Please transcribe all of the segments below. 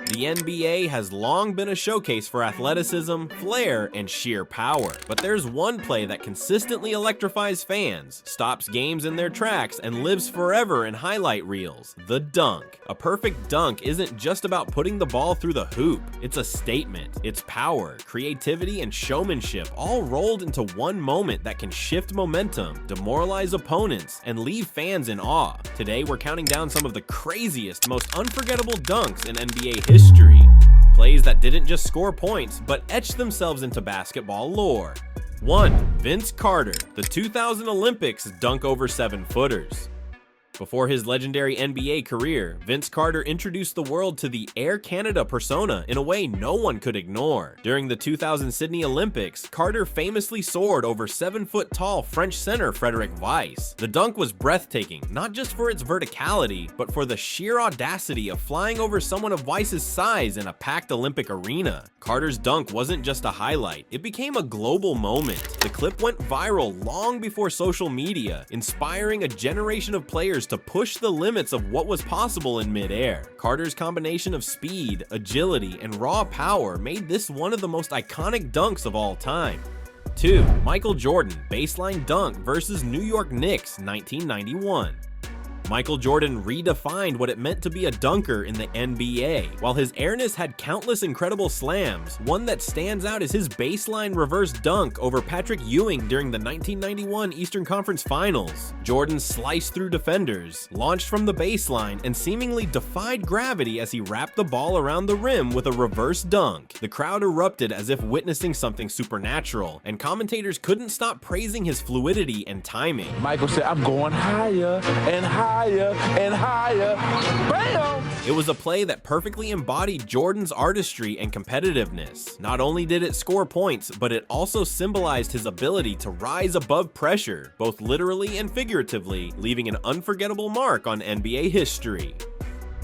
The NBA has long been a showcase for athleticism, flair, and sheer power. But there's one play that consistently electrifies fans, stops games in their tracks, and lives forever in highlight reels: the dunk. A perfect dunk isn't just about putting the ball through the hoop. It's a statement. It's power, creativity, and showmanship all rolled into one moment that can shift momentum, demoralize opponents, and leave fans in awe. Today, we're counting down some of the craziest, most unforgettable dunks in NBA history. Plays that didn't just score points, but etched themselves into basketball lore. 1. Vince Carter, the 2000 Olympics dunk over 7-footers. Before his legendary NBA career, Vince Carter introduced the world to the Air Canada persona in a way no one could ignore. During the 2000 Sydney Olympics, Carter famously soared over 7-foot-tall French center Frédéric Weiss. The dunk was breathtaking, not just for its verticality, but for the sheer audacity of flying over someone of Weiss's size in a packed Olympic arena. Carter's dunk wasn't just a highlight, it became a global moment. The clip went viral long before social media, inspiring a generation of players to push the limits of what was possible in midair. Carter's combination of speed, agility, and raw power made this one of the most iconic dunks of all time. 2. Michael Jordan, baseline dunk versus New York Knicks, 1991. Michael Jordan redefined what it meant to be a dunker in the NBA. While his airness had countless incredible slams, one that stands out is his baseline reverse dunk over Patrick Ewing during the 1991 Eastern Conference Finals. Jordan sliced through defenders, launched from the baseline, and seemingly defied gravity as he wrapped the ball around the rim with a reverse dunk. The crowd erupted as if witnessing something supernatural, and commentators couldn't stop praising his fluidity and timing. Michael said, "I'm going higher and higher and higher." Bam! It was a play that perfectly embodied Jordan's artistry and competitiveness. Not only did it score points, but it also symbolized his ability to rise above pressure, both literally and figuratively, leaving an unforgettable mark on NBA history.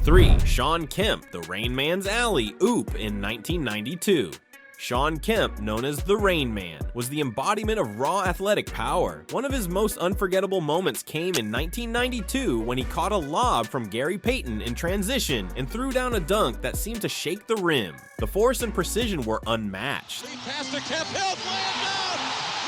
3. Shawn Kemp, the Rain Man's alley-oop in 1992. Shawn Kemp, known as the Rain Man, was the embodiment of raw athletic power. One of his most unforgettable moments came in 1992 when he caught a lob from Gary Payton in transition and threw down a dunk that seemed to shake the rim. The force and precision were unmatched. Pass to Kemp, he'll slam down!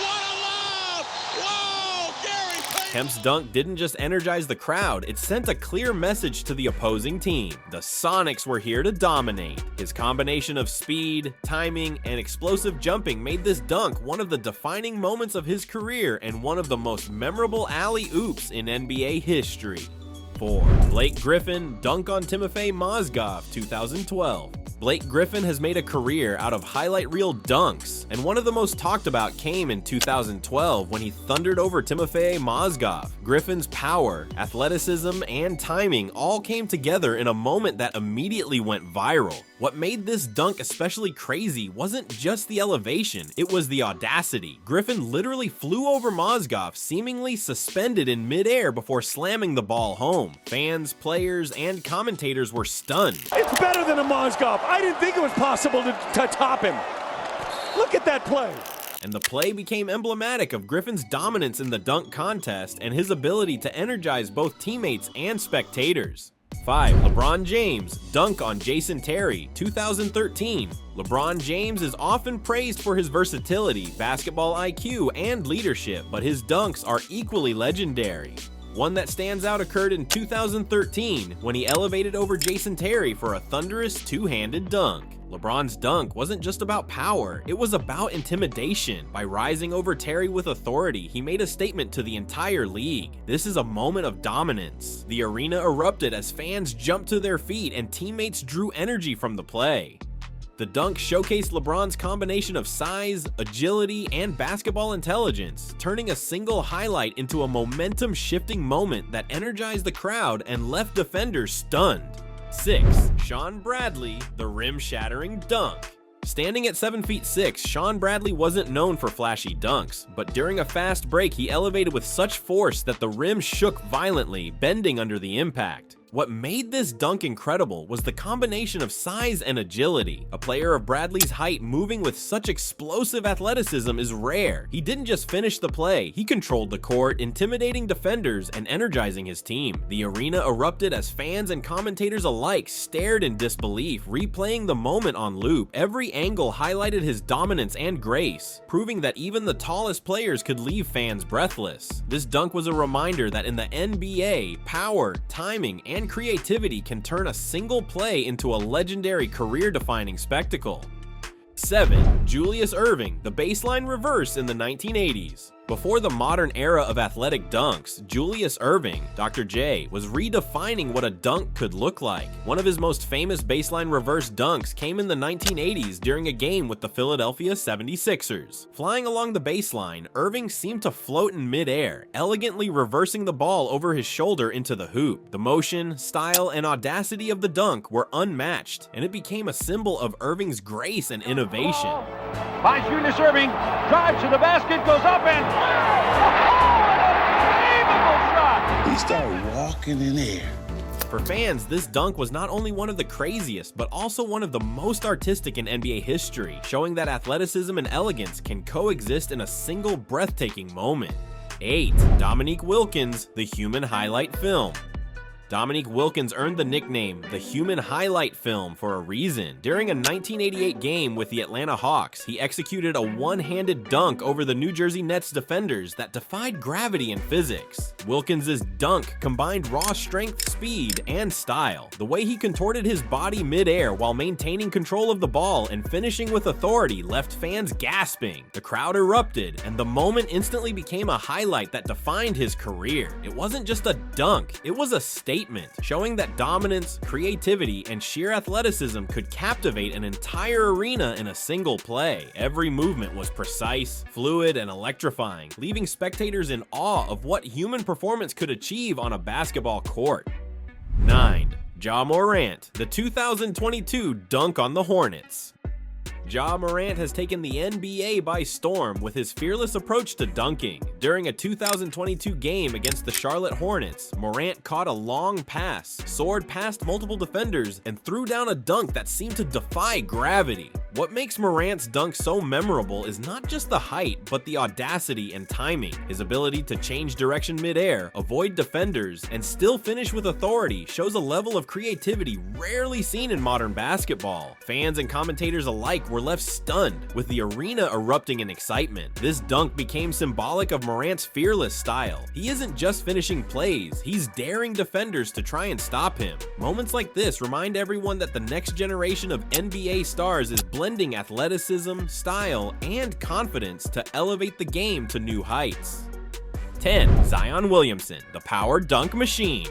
What a lob! Whoa! Gary Payton! Kemp's dunk didn't just energize the crowd, it sent a clear message to the opposing team. The Sonics were here to dominate. His combination of speed, timing, and explosive jumping made this dunk one of the defining moments of his career and one of the most memorable alley-oops in NBA history. 4. Blake Griffin, dunk on Timofey Mozgov, 2012. Blake Griffin has made a career out of highlight reel dunks, and one of the most talked about came in 2012 when he thundered over Timofey Mozgov. Griffin's power, athleticism, and timing all came together in a moment that immediately went viral. What made this dunk especially crazy wasn't just the elevation, it was the audacity. Griffin literally flew over Mozgov, seemingly suspended in midair before slamming the ball home. Fans, players, and commentators were stunned. It's better than a Mozgov. I didn't think it was possible to top him. Look at that play. And the play became emblematic of Griffin's dominance in the dunk contest and his ability to energize both teammates and spectators. 5. LeBron James, dunk on Jason Terry, 2013. LeBron James is often praised for his versatility, basketball IQ, and leadership, but his dunks are equally legendary. One that stands out occurred in 2013 when he elevated over Jason Terry for a thunderous two-handed dunk. LeBron's dunk wasn't just about power, it was about intimidation. By rising over Terry with authority, he made a statement to the entire league. This is a moment of dominance. The arena erupted as fans jumped to their feet and teammates drew energy from the play. The dunk showcased LeBron's combination of size, agility, and basketball intelligence, turning a single highlight into a momentum-shifting moment that energized the crowd and left defenders stunned. 6. Shawn Bradley, the rim-shattering dunk. Standing at 7'6", Shawn Bradley wasn't known for flashy dunks, but during a fast break he elevated with such force that the rim shook violently, bending under the impact. What made this dunk incredible was the combination of size and agility. A player of Bradley's height moving with such explosive athleticism is rare. He didn't just finish the play, he controlled the court, intimidating defenders and energizing his team. The arena erupted as fans and commentators alike stared in disbelief, replaying the moment on loop. Every angle highlighted his dominance and grace, proving that even the tallest players could leave fans breathless. This dunk was a reminder that in the NBA, power, timing, and creativity can turn a single play into a legendary career-defining spectacle. 7. Julius Irving, the baseline reverse in the 1980s. Before the modern era of athletic dunks, Julius Irving, Dr. J, was redefining what a dunk could look like. One of his most famous baseline reverse dunks came in the 1980s during a game with the Philadelphia 76ers. Flying along the baseline, Irving seemed to float in midair, elegantly reversing the ball over his shoulder into the hoop. The motion, style, and audacity of the dunk were unmatched, and it became a symbol of Irving's grace and innovation. Finds Julius Irving, drives to the basket, goes up and unbelievable shot! He started walking in air. For fans, this dunk was not only one of the craziest, but also one of the most artistic in NBA history, showing that athleticism and elegance can coexist in a single breathtaking moment. 8. Dominique Wilkins, the human highlight film. Dominique Wilkins earned the nickname the Human Highlight Film for a reason. During a 1988 game with the Atlanta Hawks, he executed a one-handed dunk over the New Jersey Nets defenders that defied gravity and physics. Wilkins' dunk combined raw strength, speed, and style. The way he contorted his body mid-air while maintaining control of the ball and finishing with authority left fans gasping. The crowd erupted, and the moment instantly became a highlight that defined his career. It wasn't just a dunk, it was a statement, showing that dominance, creativity, and sheer athleticism could captivate an entire arena in a single play. Every movement was precise, fluid, and electrifying, leaving spectators in awe of what human performance could achieve on a basketball court. 9. Ja Morant, the 2022 dunk on the Hornets. Ja Morant has taken the NBA by storm with his fearless approach to dunking. During a 2022 game against the Charlotte Hornets, Morant caught a long pass, soared past multiple defenders, and threw down a dunk that seemed to defy gravity. What makes Morant's dunk so memorable is not just the height, but the audacity and timing. His ability to change direction midair, avoid defenders, and still finish with authority shows a level of creativity rarely seen in modern basketball. Fans and commentators alike were left stunned, with the arena erupting in excitement. This dunk became symbolic of Morant's fearless style. He isn't just finishing plays, he's daring defenders to try and stop him. Moments like this remind everyone that the next generation of NBA stars is blending athleticism, style, and confidence to elevate the game to new heights. 10. Zion Williamson, the power dunk machine.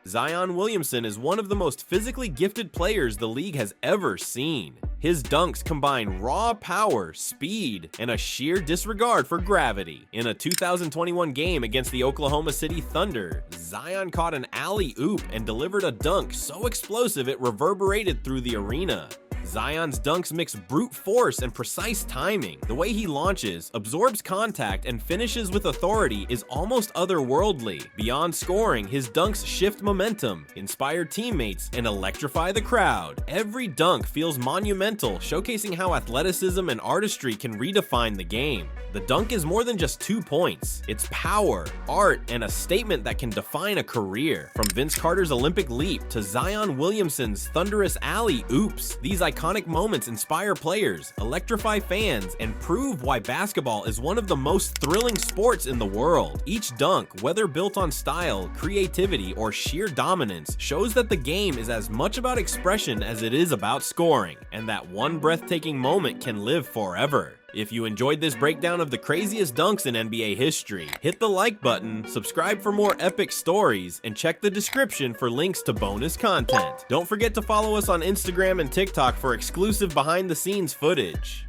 Zion Williamson is one of the most physically gifted players the league has ever seen. His dunks combine raw power, speed, and a sheer disregard for gravity. In a 2021 game against the Oklahoma City Thunder, Zion caught an alley-oop and delivered a dunk so explosive it reverberated through the arena. Zion's dunks mix brute force and precise timing. The way he launches, absorbs contact, and finishes with authority is almost otherworldly. Beyond scoring, his dunks shift momentum, inspire teammates, and electrify the crowd. Every dunk feels monumental, showcasing how athleticism and artistry can redefine the game. The dunk is more than just 2 points. It's power, art, and a statement that can define a career. From Vince Carter's Olympic leap to Zion Williamson's thunderous alley-oops, these iconic moments inspire players, electrify fans, and prove why basketball is one of the most thrilling sports in the world. Each dunk, whether built on style, creativity, or sheer dominance, shows that the game is as much about expression as it is about scoring, and that one breathtaking moment can live forever. If you enjoyed this breakdown of the craziest dunks in NBA history, hit the like button, subscribe for more epic stories, and check the description for links to bonus content. Don't forget to follow us on Instagram and TikTok for exclusive behind-the-scenes footage.